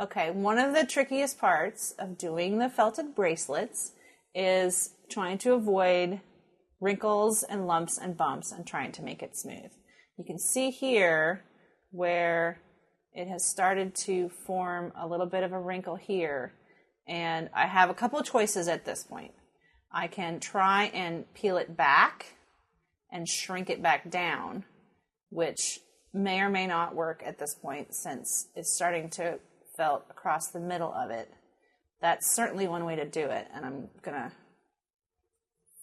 Okay, one of the trickiest parts of doing the felted bracelets is trying to avoid wrinkles and lumps and bumps and trying to make it smooth. You can see here where it has started to form a little bit of a wrinkle here, and I have a couple of choices at this point. I can try and peel it back and shrink it back down, which may or may not work at this point since it's starting to felt across the middle of it. That's certainly one way to do it, and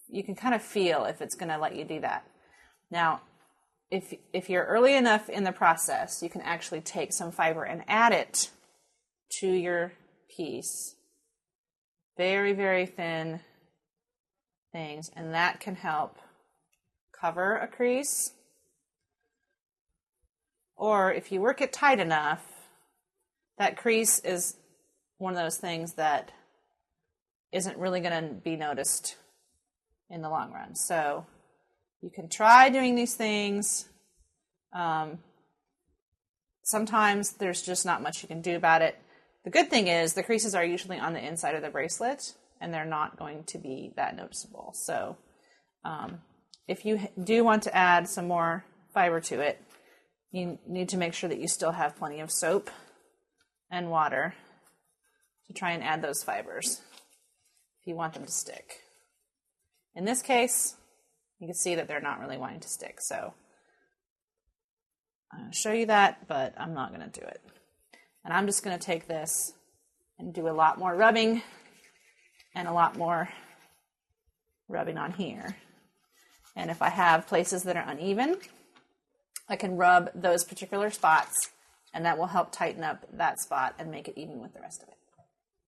you can kind of feel if it's gonna let you do that. Now, if you're early enough in the process, you can actually take some fiber and add it to your piece. Very, very thin things, and that can help cover a crease. Or if you work it tight enough, that crease is one of those things that isn't really going to be noticed in the long run. So you can try doing these things. Sometimes there's just not much you can do about it. The good thing is the creases are usually on the inside of the bracelet, and they're not going to be that noticeable. So if you do want to add some more fiber to it, you need to make sure that you still have plenty of soap and water to try and add those fibers if you want them to stick. In this case, you can see that they're not really wanting to stick. So I'm going to show you that, but I'm not going to do it. And I'm just going to take this and do a lot more rubbing and a lot more rubbing on here. And if I have places that are uneven, I can rub those particular spots, and that will help tighten up that spot and make it even with the rest of it.